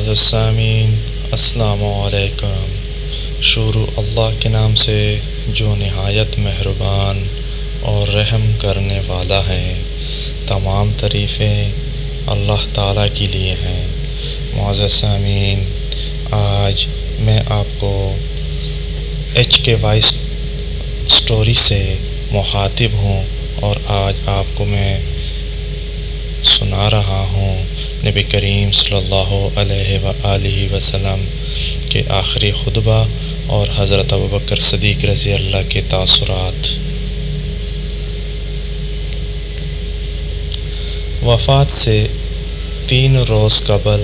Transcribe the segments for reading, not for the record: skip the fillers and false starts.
معزز سامعین، السلام علیکم۔ شروع اللہ کے نام سے جو نہایت مہربان اور رحم کرنے والا ہے۔ تمام تعریفیں اللہ تعالیٰ کے لیے ہیں۔ معزز سامعین، آج میں آپ کو HKY سٹوری سے مخاطب ہوں اور آج آپ کو میں سنا رہا ہوں نبی کریم صلی اللہ علیہ وآلہ وسلم کے آخری خطبہ اور حضرت ابوبکر صدیق رضی اللہ کے تاثرات۔ وفات سے 3 روز قبل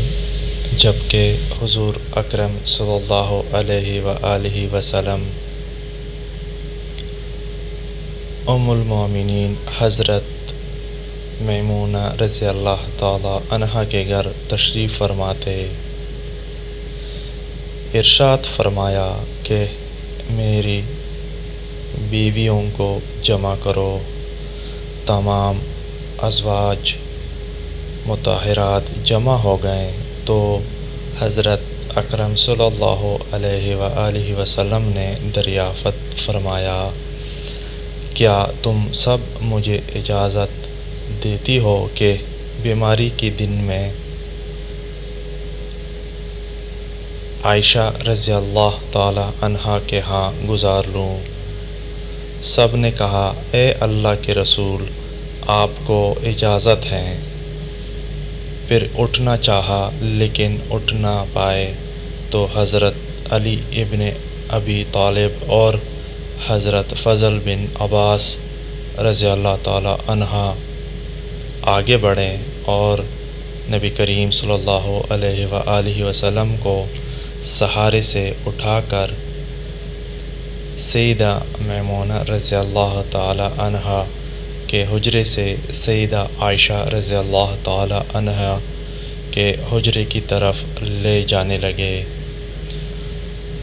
جبکہ حضور اکرم صلی اللہ علیہ وآلہ وسلم ام المومنین حضرت میمونہ رضی اللہ تعالی عنہا کے گھر تشریف فرماتے، ارشاد فرمایا کہ میری بیویوں کو جمع کرو۔ تمام ازواج مطہرات جمع ہو گئے تو حضرت اکرم صلی اللہ علیہ وآلہ وسلم نے دریافت فرمایا، کیا تم سب مجھے اجازت دیتی ہو کہ بیماری کے دن میں عائشہ رضی اللہ تعالی عنہا کے ہاں گزار لوں؟ سب نے کہا، اے اللہ کے رسول، آپ کو اجازت ہے۔ پھر اٹھنا چاہا لیکن اٹھ نہ پائے تو حضرت علی ابن ابی طالب اور حضرت فضل بن عباس رضی اللہ تعالی عنہ آگے بڑھے اور نبی کریم صلی اللہ علیہ وآلہ وسلم کو سہارے سے اٹھا کر سیدہ میمونہ رضی اللہ تعالی عنہا کے حجرے سے سیدہ عائشہ رضی اللہ تعالی عنہا کے حجرے کی طرف لے جانے لگے۔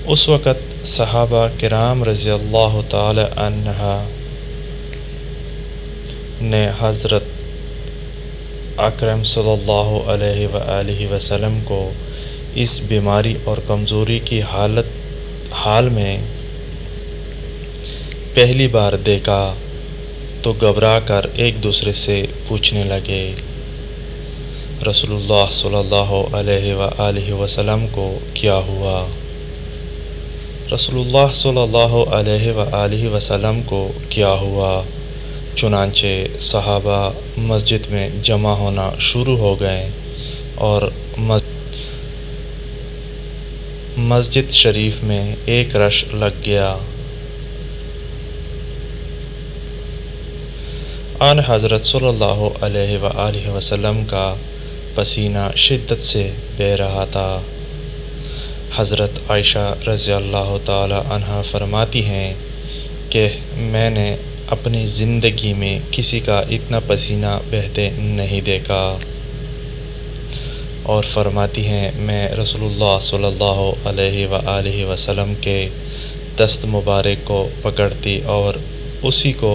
اس وقت صحابہ کرام رضی اللہ تعالی عنہ نے حضرت اکرم صلی اللہ علیہ وآلہ وسلم کو اس بیماری اور کمزوری کی حال میں پہلی بار دیکھا تو گھبرا کر ایک دوسرے سے پوچھنے لگے، رسول اللہ صلی اللہ علیہ وآلہ وسلم کو کیا ہوا؟ رسول اللہ صلی اللہ علیہ وآلہ وسلم کو کیا ہوا؟ چنانچہ صحابہ مسجد میں جمع ہونا شروع ہو گئے اور مسجد شریف میں ایک رش لگ گیا۔ آن حضرت صلی اللہ علیہ وآلہ وسلم کا پسینہ شدت سے بہہ رہا تھا۔ حضرت عائشہ رضی اللہ تعالی عنہا فرماتی ہیں کہ میں نے اپنی زندگی میں کسی کا اتنا پسینہ بہتے نہیں دیکھا، اور فرماتی ہیں میں رسول اللہ صلی اللہ علیہ وآلہ وسلم کے دست مبارک کو پکڑتی اور اسی کو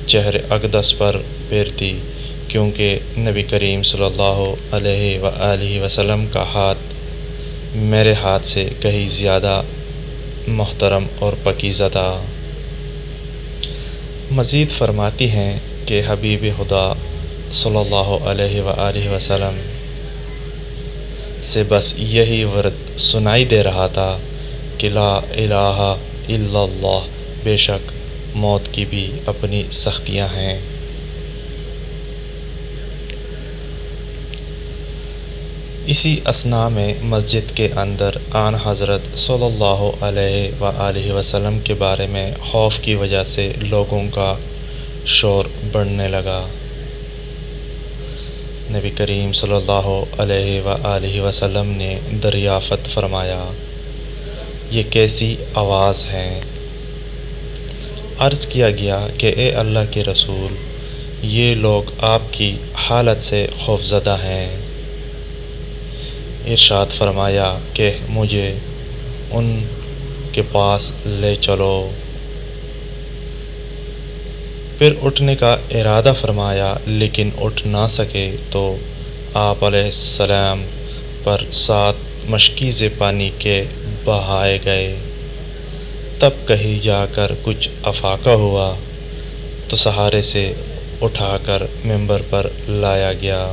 چہرے اقدس پر پھیرتی، کیونکہ نبی کریم صلی اللہ علیہ وآلہ وسلم کا ہاتھ میرے ہاتھ سے کہیں زیادہ محترم اور پاکیزہ تھا۔ مزید فرماتی ہیں کہ حبیب خدا صلی اللہ علیہ وآلہ وسلم سے بس یہی ورد سنائی دے رہا تھا کہ لا الہ الا اللہ، بے شک موت کی بھی اپنی سختیاں ہیں۔ اسی اثناء میں مسجد کے اندر آن حضرت صلی اللہ علیہ وآلہ وسلم کے بارے میں خوف کی وجہ سے لوگوں کا شور بڑھنے لگا۔ نبی کریم صلی اللہ علیہ وآلہ وسلم نے دریافت فرمایا، یہ کیسی آواز ہے؟ عرض کیا گیا کہ اے اللہ کے رسول، یہ لوگ آپ کی حالت سے خوفزدہ ہیں۔ ارشاد فرمایا کہ مجھے ان کے پاس لے چلو۔ پھر اٹھنے کا ارادہ فرمایا لیکن اٹھ نہ سکے تو آپ علیہ السلام پر 7 مشکیزے پانی کے بہائے گئے۔ تب کہیں جا کر کچھ افاقہ ہوا تو سہارے سے اٹھا کر منبر پر لایا گیا۔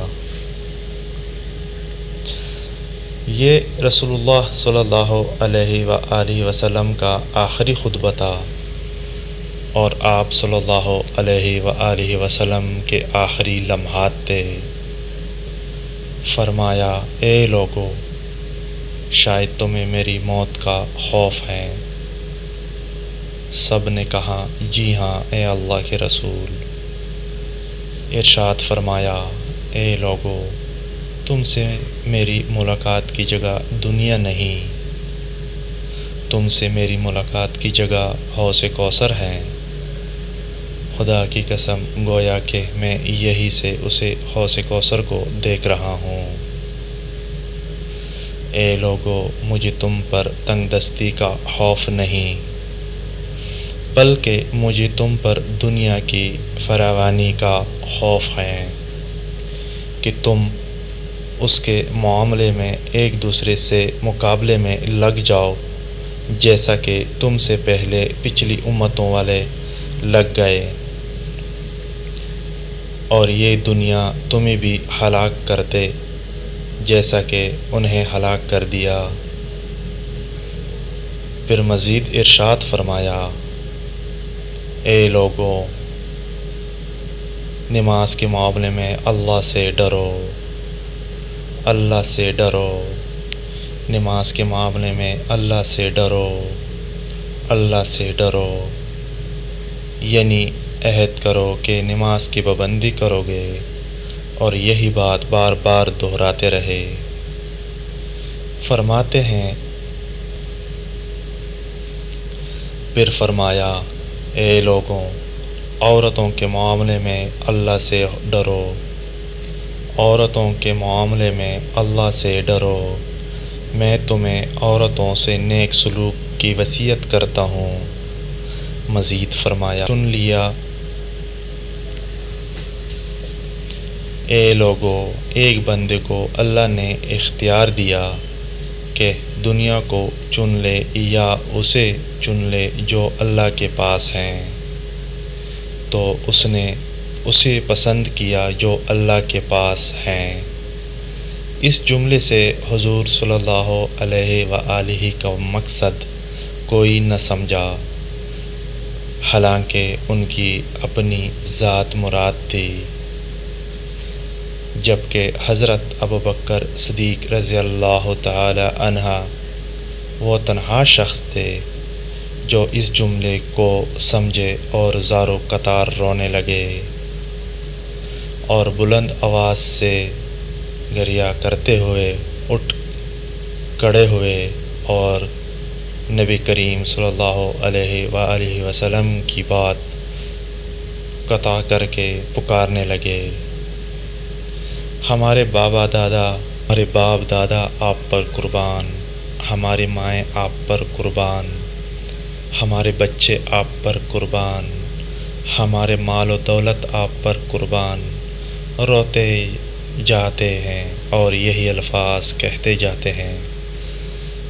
یہ رسول اللہ صلی اللہ علیہ وآلہ وسلم کا آخری خطبہ تھا اور آپ صلی اللہ علیہ وآلہ وسلم کے آخری لمحات تھے۔ فرمایا، اے لوگو، شاید تمہیں میری موت کا خوف ہے۔ سب نے کہا، جی ہاں اے اللہ کے رسول۔ ارشاد فرمایا، اے لوگو، تم سے میری ملاقات کی جگہ دنیا نہیں، تم سے میری ملاقات کی جگہ حوض کوثر ہے۔ خدا کی قسم، گویا کہ میں یہی سے اسے حوض کوثر کو دیکھ رہا ہوں۔ اے لوگو، مجھے تم پر تنگ دستی کا خوف نہیں، بلکہ مجھے تم پر دنیا کی فراوانی کا خوف ہے کہ تم اس کے معاملے میں ایک دوسرے سے مقابلے میں لگ جاؤ، جیسا کہ تم سے پہلے پچھلی امتوں والے لگ گئے، اور یہ دنیا تمہیں بھی ہلاک کر دے جیسا کہ انہیں ہلاک کر دیا۔ پھر مزید ارشاد فرمایا، اے لوگو، نماز کے معاملے میں اللہ سے ڈرو، اللہ سے ڈرو، نماز کے معاملے میں اللہ سے ڈرو، اللہ سے ڈرو، یعنی عہد کرو کہ نماز کی پابندی کرو گے اور یہی بات بار بار دہراتے رہے۔ فرماتے ہیں، پھر فرمایا، اے لوگوں، عورتوں کے معاملے میں اللہ سے ڈرو، عورتوں کے معاملے میں اللہ سے ڈرو، میں تمہیں عورتوں سے نیک سلوک کی وصیت کرتا ہوں۔ مزید فرمایا، سن لیا، اے لوگو، ایک بندے کو اللہ نے اختیار دیا کہ دنیا کو چن لے یا اسے چن لے جو اللہ کے پاس ہیں، تو اس نے اسے پسند کیا جو اللہ کے پاس ہیں۔ اس جملے سے حضور صلی اللہ علیہ وآلہ کا مقصد کوئی نہ سمجھا، حالانکہ ان کی اپنی ذات مراد تھی، جبکہ حضرت ابوبکر صدیق رضی اللہ تعالی عنہ وہ تنہا شخص تھے جو اس جملے کو سمجھے اور زارو قطار رونے لگے اور بلند آواز سے گریہ کرتے ہوئے اٹھ کھڑے ہوئے اور نبی کریم صلی اللہ علیہ وآلہ وسلم کی بات قطع کر کے پکارنے لگے، ہمارے باپ دادا آپ پر قربان، ہماری مائیں آپ پر قربان، ہمارے بچے آپ پر قربان، ہمارے مال و دولت آپ پر قربان، روتے جاتے ہیں اور یہی الفاظ کہتے جاتے ہیں۔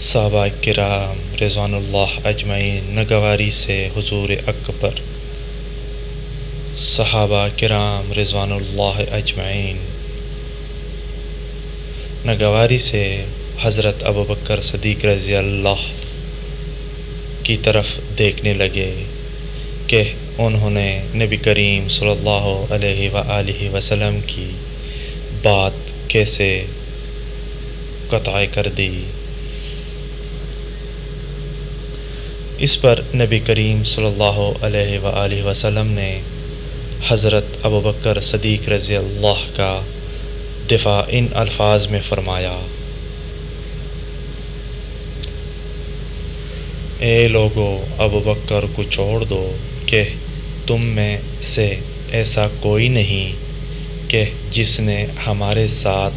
صحابہ کرام رضوان اللہ اجمعین ناگواری سے حضور اکبر، صحابہ کرام رضوان اللہ اجمعین ناگواری سے حضرت ابوبکر صدیق رضی اللہ کی طرف دیکھنے لگے کہ انہوں نے نبی کریم صلی اللہ علیہ وآلہ وسلم کی بات کیسے قطع کر دی۔ اس پر نبی کریم صلی اللہ علیہ وآلہ وسلم نے حضرت ابوبکر صدیق رضی اللہ کا دفاع ان الفاظ میں فرمایا، اے لوگو، ابوبکر کو چھوڑ دو کہ تم میں سے ایسا کوئی نہیں کہ جس نے ہمارے ساتھ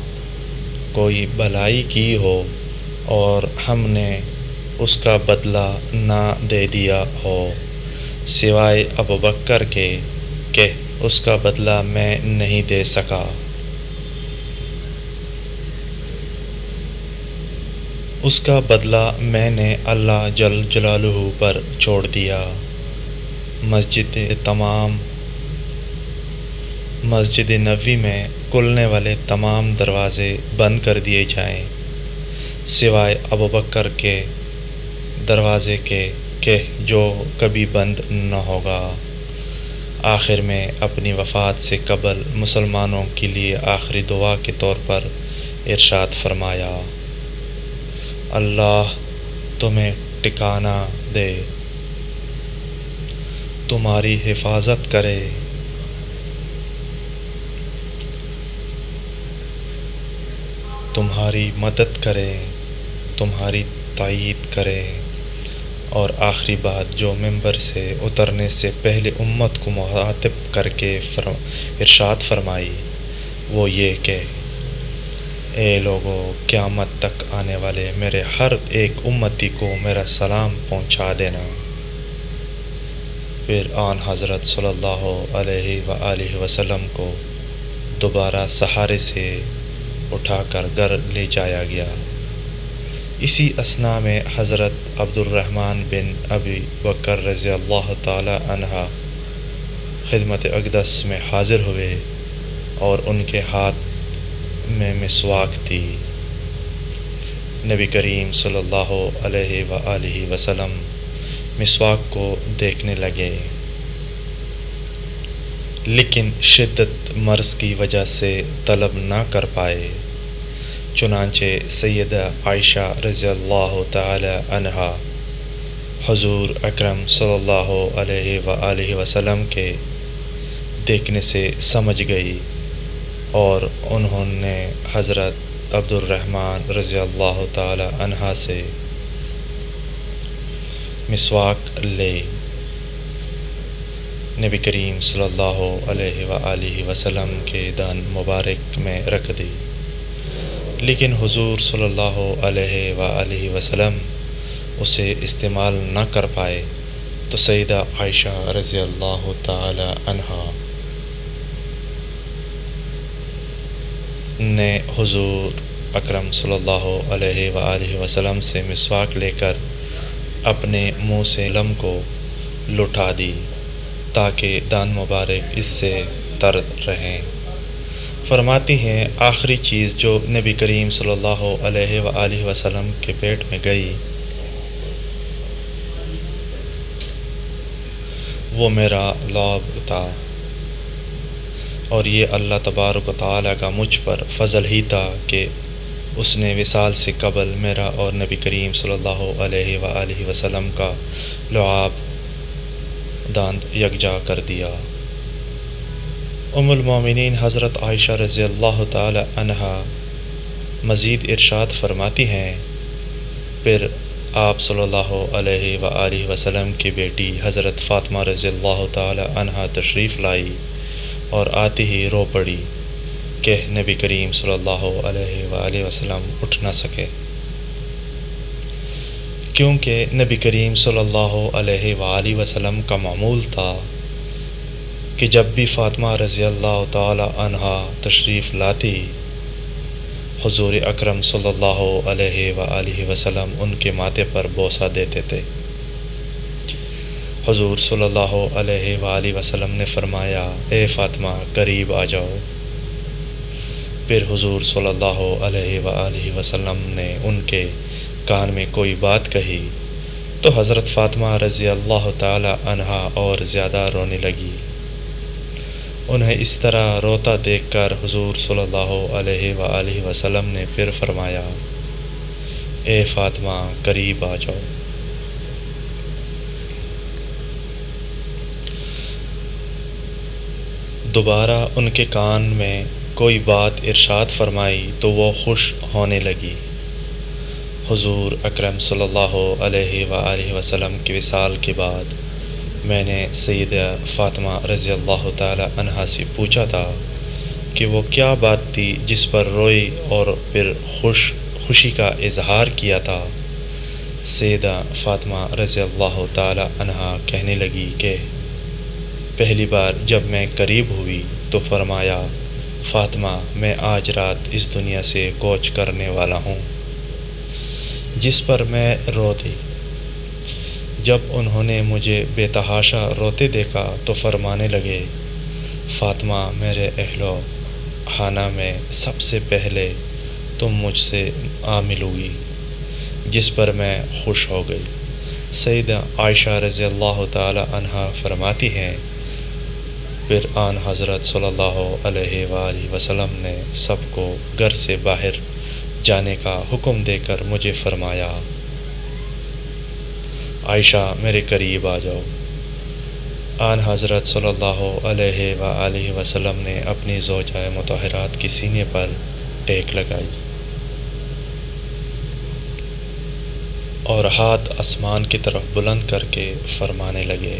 کوئی بھلائی کی ہو اور ہم نے اس کا بدلہ نہ دے دیا ہو، سوائے ابوبکر کے کہ اس کا بدلہ میں نہیں دے سکا۔ اس کا بدلہ میں نے اللہ جل جلالہ پر چھوڑ دیا۔ مسجد نبوی میں کھلنے والے تمام دروازے بند کر دیے جائیں سوائے ابوبکر کے دروازے کے کہ جو کبھی بند نہ ہوگا۔ آخر میں اپنی وفات سے قبل مسلمانوں کے لیے آخری دعا کے طور پر ارشاد فرمایا: اللہ تمہیں ٹھکانہ دے، تمہاری حفاظت کرے، تمہاری مدد کرے، تمہاری تائید کرے۔ اور آخری بات جو منبر سے اترنے سے پہلے امت کو مخاطب کر کے ارشاد فرمائی وہ یہ کہ اے لوگو، قیامت تک آنے والے میرے ہر ایک امتی کو میرا سلام پہنچا دینا۔ پھر آن حضرت صلی اللہ علیہ وآلہ وسلم کو دوبارہ سہارے سے اٹھا کر گھر لے جایا گیا۔ اسی اثناء میں حضرت عبد الرحمن بن ابی بکر رضی اللہ تعالی عنہ خدمت اقدس میں حاضر ہوئے اور ان کے ہاتھ میں مسواک تھی۔ نبی کریم صلی اللہ علیہ وآلہ وسلم مسواک کو دیکھنے لگے، لیکن شدت مرض کی وجہ سے طلب نہ کر پائے۔ چنانچہ سیدہ عائشہ رضی اللہ تعالی عنہا حضور اکرم صلی اللہ علیہ وآلہ وسلم کے دیکھنے سے سمجھ گئی اور انہوں نے حضرت عبد الرحمن رضی اللہ تعالی عنہ سے مسواک لے نبی کریم صلی اللہ علیہ وآلہ وسلم کے دان مبارک میں رکھ دی، لیکن حضور صلی اللہ علیہ وآلہ وسلم اسے استعمال نہ کر پائے تو سیدہ عائشہ رضی اللہ تعالی عنہا نے حضور اکرم صلی اللہ علیہ وآلہ وسلم سے مسواک لے کر اپنے منہ سے لم کو لٹا دی تاکہ دان مبارک اس سے تر رہیں۔ فرماتی ہیں آخری چیز جو نبی کریم صلی اللہ علیہ وآلہ وسلم کے پیٹ میں گئی وہ میرا لعاب تھا، اور یہ اللہ تبارک و تعالیٰ کا مجھ پر فضل ہی تھا کہ اس نے وصال سے قبل میرا اور نبی کریم صلی اللہ علیہ وآلہ وسلم کا لعاب داند یکجا کر دیا۔ ام المومنین حضرت عائشہ رضی اللہ تعالی عنہا مزید ارشاد فرماتی ہیں پھر آپ صلی اللہ علیہ وآلہ وسلم کی بیٹی حضرت فاطمہ رضی اللہ تعالی عنہا تشریف لائی اور آتی ہی رو پڑی کہ نبی کریم صلی اللہ علیہ وآلہ وسلم اٹھ نہ سکے، کیونکہ نبی کریم صلی اللہ علیہ وآلہ وسلم کا معمول تھا کہ جب بھی فاطمہ رضی اللہ تعالی عنہا تشریف لاتی حضور اکرم صلی اللہ علیہ وآلہ وسلم ان کے ماتھے پر بوسہ دیتے تھے۔ حضور صلی اللہ علیہ وآلہ وسلم نے فرمایا اے فاطمہ قریب آ جاؤ۔ پھر حضور صلی اللہ علیہ وآلہ وسلم نے ان کے کان میں کوئی بات کہی تو حضرت فاطمہ رضی اللہ تعالی عنہا اور زیادہ رونے لگی۔ انہیں اس طرح روتا دیکھ کر حضور صلی اللہ علیہ وآلہ وسلم نے پھر فرمایا اے فاطمہ قریب آ جاؤ۔ دوبارہ ان کے کان میں کوئی بات ارشاد فرمائی تو وہ خوش ہونے لگی۔ حضور اکرم صلی اللہ علیہ وآلہ وسلم کے وصال کے بعد میں نے سیدہ فاطمہ رضی اللہ تعالی عنہا سے پوچھا تھا کہ وہ کیا بات تھی جس پر روئی اور پھر خوشی کا اظہار کیا تھا۔ سیدہ فاطمہ رضی اللہ تعالی عنہا کہنے لگی کہ پہلی بار جب میں قریب ہوئی تو فرمایا فاطمہ میں آج رات اس دنیا سے کوچ کرنے والا ہوں، جس پر میں رو دی۔ جب انہوں نے مجھے بے تحاشا روتے دیکھا تو فرمانے لگے، فاطمہ، میرے اہل و خانہ میں سب سے پہلے تم مجھ سے ملوگی، جس پر میں خوش ہو گئی۔ سیدہ عائشہ رضی اللہ تعالی عنہا فرماتی ہیں، پھر آن حضرت صلی اللہ علیہ وآلہ وسلم نے سب کو گھر سے باہر جانے کا حکم دے کر مجھے فرمایا، عائشہ میرے قریب آ جاؤ۔ آن حضرت صلی اللہ علیہ وآلہ وسلم نے اپنی زوجہ مطہرات کی سینے پر ٹیک لگائی اور ہاتھ آسمان کی طرف بلند کر کے فرمانے لگے،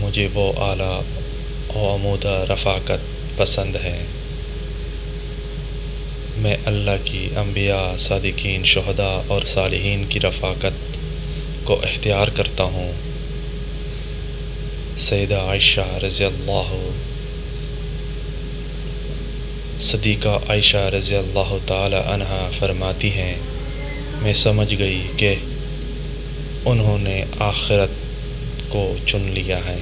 مجھے وہ اعلیٰ و عمودہ رفاقت پسند ہے۔ میں اللہ کی انبیاء، صادقین، شہداء اور صالحین کی رفاقت کو اختیار کرتا ہوں۔ سیدہ عائشہ رضی اللہ صدیقہ عائشہ رضی اللہ تعالی عنہا فرماتی ہیں، میں سمجھ گئی کہ انہوں نے آخرت کو چن لیا ہے۔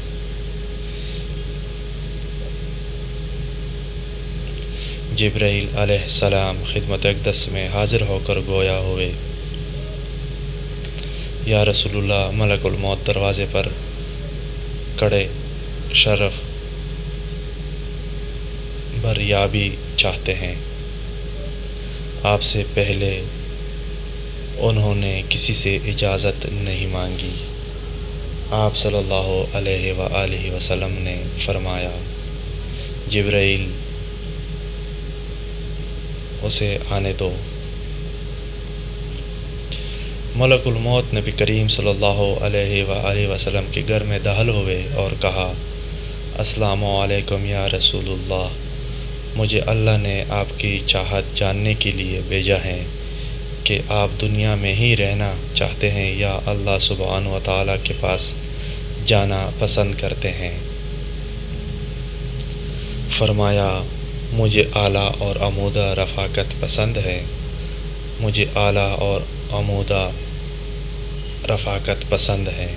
جبرائیل علیہ السلام خدمت اقدس میں حاضر ہو کر گویا ہوئے، یا رسول اللہ، ملک الموت دروازے پر کڑے شرف بریابی چاہتے ہیں۔ آپ سے پہلے انہوں نے کسی سے اجازت نہیں مانگی۔ آپ صلی اللہ علیہ وآلہ وسلم نے فرمایا، جبرائیل، اسے آنے دو۔ ملک الموت نبی کریم صلی اللہ علیہ وآلہ وسلم کے گھر میں داخل ہوئے اور کہا، السلام علیکم یا رسول اللہ، مجھے اللہ نے آپ کی چاہت جاننے کے لیے بھیجا ہے کہ آپ دنیا میں ہی رہنا چاہتے ہیں یا اللہ سبحانہ و تعالیٰ کے پاس جانا پسند کرتے ہیں۔ فرمایا، مجھے اعلیٰ اور عمودہ رفاقت پسند ہے۔ مجھے اعلیٰ اور عمودہ رفاقت پسند ہے۔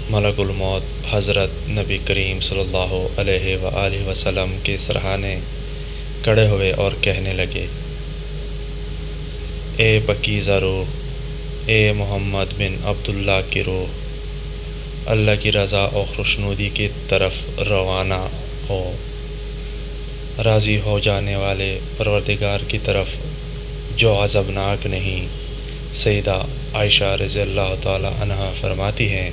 ملک الموت حضرت نبی کریم صلی اللہ علیہ وآلہ وسلم کے سرہانے کھڑے ہوئے اور کہنے لگے، اے پاکیزہ روح، اے محمد بن عبداللہ کی روح، اللہ کی رضا اور خوشنودی کی طرف روانہ ہو۔ راضی ہو جانے والے پروردگار کی طرف جو عذابناک نہیں۔ سیدہ عائشہ رضی اللہ تعالی عنہا فرماتی ہیں،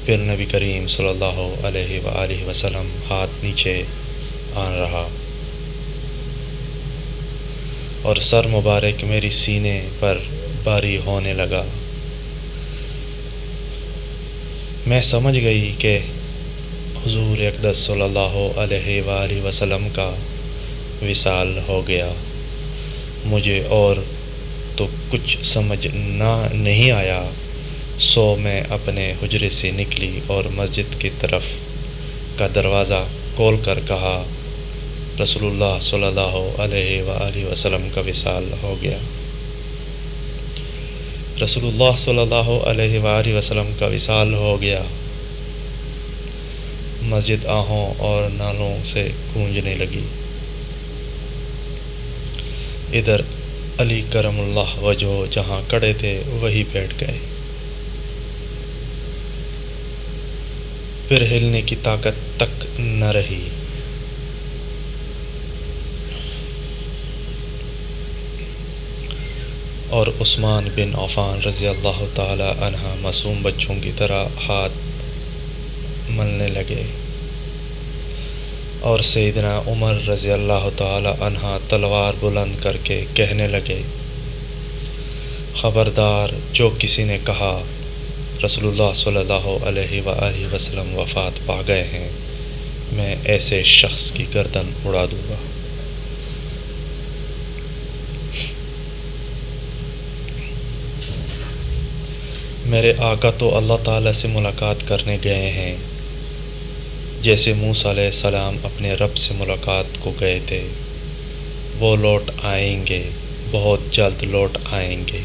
پھر نبی کریم صلی اللہ علیہ وآلہ وسلم ہاتھ نیچے آن رہا اور سر مبارک میری سینے پر باری ہونے لگا۔ میں سمجھ گئی کہ حضور اقدس صلی اللہ علیہ وآلہ وسلم کا وصال ہو گیا۔ مجھے اور تو کچھ سمجھ نہیں آیا، سو میں اپنے حجرے سے نکلی اور مسجد کی طرف کا دروازہ کھول کر کہا، رسول اللہ صلی اللہ علیہ وآلہ وسلم کا وصال ہو گیا۔ رسول اللہ صلی اللہ علیہ وآلہ وسلم کا وصال ہو گیا۔ مسجد آہوں اور نالوں سے گونجنے لگی۔ ادھر علی کرم اللہ وجہ جہاں کھڑے تھے وہی بیٹھ گئے۔ پھر ہلنے کی طاقت تک نہ رہی۔ اور عثمان بن عفان رضی اللہ تعالی عنہ معصوم بچوں کی طرح ہاتھ ملنے لگے، اور سیدنا عمر رضی اللہ تعالی عنہ تلوار بلند کر کے کہنے لگے، خبردار، جو کسی نے کہا رسول اللہ صلی اللہ علیہ وآلہ وسلم وفات پا گئے ہیں، میں ایسے شخص کی گردن اڑا دوں گا۔ میرے آقا تو اللہ تعالیٰ سے ملاقات کرنے گئے ہیں، جیسے موسیٰ علیہ السلام اپنے رب سے ملاقات کو گئے تھے۔ وہ لوٹ آئیں گے، بہت جلد لوٹ آئیں گے۔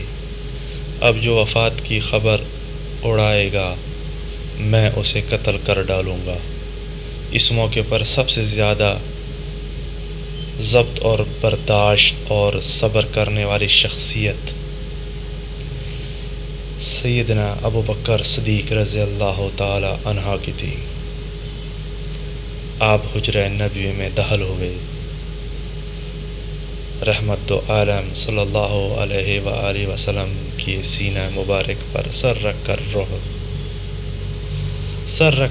اب جو وفات کی خبر اڑائے گا میں اسے قتل کر ڈالوں گا۔ اس موقع پر سب سے زیادہ ضبط اور برداشت اور صبر کرنے والی شخصیت سیدنا ابو بکر صدیق رضی اللہ تعالی عنہ کی تھی۔ آپ حجرہ نبوی میں داخل ہوئے، رحمت دو عالم صلی اللہ علیہ وآلہ وسلم کی سینہ مبارک پر سر رکھ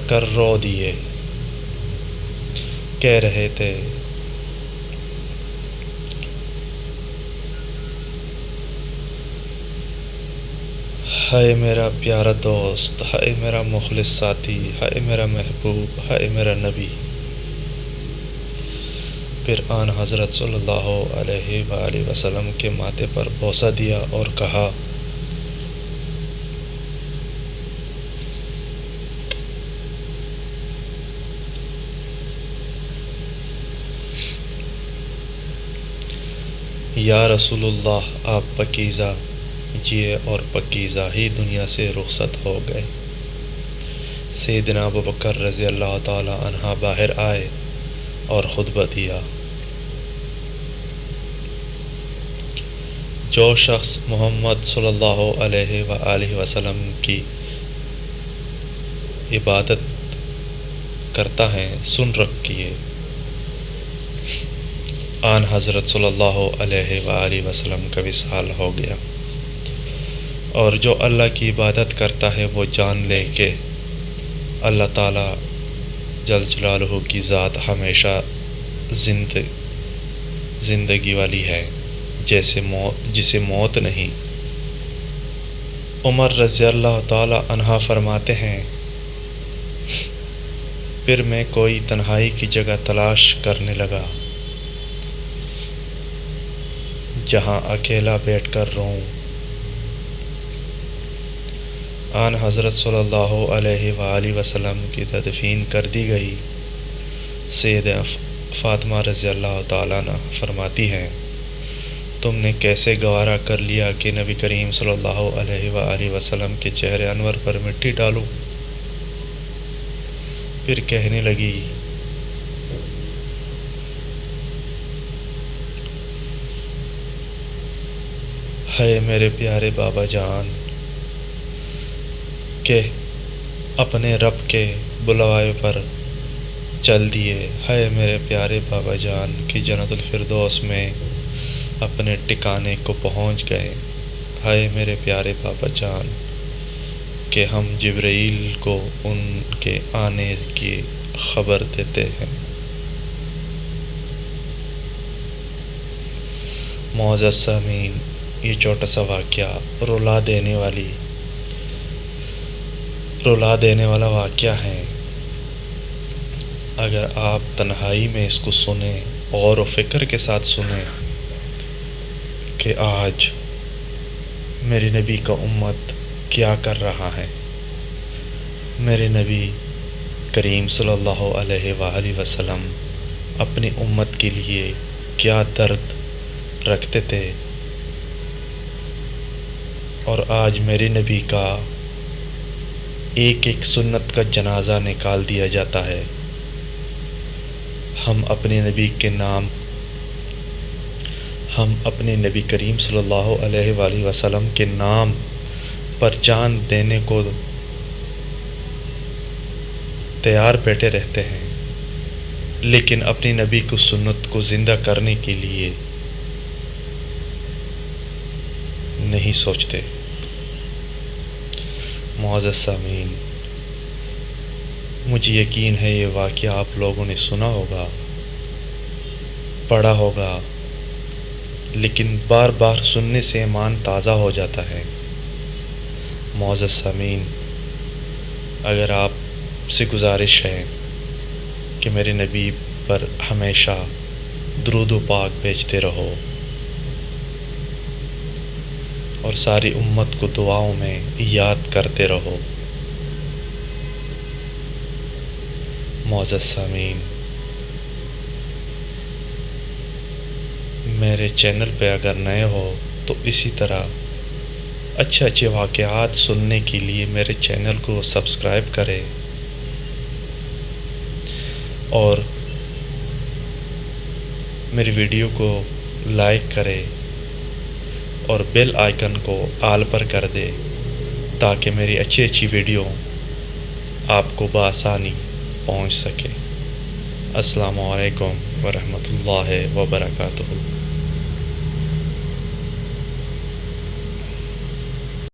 کر رو دیے، کہہ رہے تھے ہائے میرا پیارا دوست، ہائے میرا مخلص ساتھی، ہائے میرا محبوب، ہائے میرا نبی۔ پھر آن حضرت صلی اللہ علیہ وآلہ وسلم کے ماتھے پر بوسہ دیا اور کہا یا رسول اللہ، آپ پاکیزہ جیے اور پاکیزہ ہی دنیا سے رخصت ہو گئے۔ سیدنا ابو بکر رضی اللہ تعالی عنہ باہر آئے اور خطبہ دیا۔ جو شخص محمد صلی اللہ علیہ وآلہ وسلم کی عبادت کرتا ہے سن رکھیے، آن حضرت صلی اللہ علیہ وآلہ وسلم کا وصال ہو گیا، اور جو اللہ کی عبادت کرتا ہے وہ جان لے کہ اللہ تعالیٰ جل جلالہ کی ذات ہمیشہ زندگی والی ہے، جسے موت نہیں۔ عمر رضی اللہ تعالی عنہ فرماتے ہیں، پھر میں کوئی تنہائی کی جگہ تلاش کرنے لگا جہاں اکیلا بیٹھ کر روں۔ آن حضرت صلی اللہ علیہ وآلہ وسلم کی تدفین کر دی گئی۔ سیدہ فاطمہ رضی اللہ تعالیٰ عنہ فرماتی ہیں، تم نے کیسے گوارا کر لیا کہ نبی کریم صلی اللہ علیہ وآلہ وسلم کے چہرے انور پر مٹی ڈالوں؟ پھر کہنے لگی، ہے میرے پیارے بابا جان کہ اپنے رب کے بلوائے پر چل دیے، ہے میرے پیارے بابا جان کہ جنت الفردوس میں اپنے ٹھکانے کو پہنچ گئے، ہے میرے پیارے بابا جان کہ ہم جبرائیل کو ان کے آنے کی خبر دیتے ہیں۔ معزز سامعین، یہ چھوٹا سا واقعہ رلا دینے والا واقعہ ہے۔ اگر آپ تنہائی میں اس کو سنیں، غور و فکر کے ساتھ سنیں کہ آج میرے نبی کا امت کیا کر رہا ہے، میرے نبی کریم صلی اللہ علیہ وآلہ وسلم اپنی امت کے لیے کیا درد رکھتے تھے، اور آج میرے نبی کا ایک سنت کا جنازہ نکال دیا جاتا ہے۔ ہم اپنے نبی کریم صلی اللہ علیہ وآلہ وسلم کے نام پر جان دینے کو تیار بیٹھے رہتے ہیں، لیکن اپنی نبی کو سنت کو زندہ کرنے کے لیے نہیں سوچتے۔ معزز سامعین، مجھے یقین ہے یہ واقعہ آپ لوگوں نے سنا ہوگا، پڑھا ہوگا، لیکن بار بار سننے سے ایمان تازہ ہو جاتا ہے۔ معزز سامعین، اگر آپ سے گزارش ہے کہ میرے نبی پر ہمیشہ درود و پاک بھیجتے رہو اور ساری امت کو دعاؤں میں یاد کرتے رہو۔ معزز سامعین، میرے چینل پہ اگر نئے ہو تو اسی طرح اچھے اچھے واقعات سننے کے لیے میرے چینل کو سبسکرائب کرے اور میری ویڈیو کو لائک کرے اور بیل آئیکن کو آل پر کر دے تاکہ میری اچھی اچھی ویڈیو آپ کو بآسانی پہنچ سکے۔ السلام علیکم ورحمۃ اللہ وبرکاتہ۔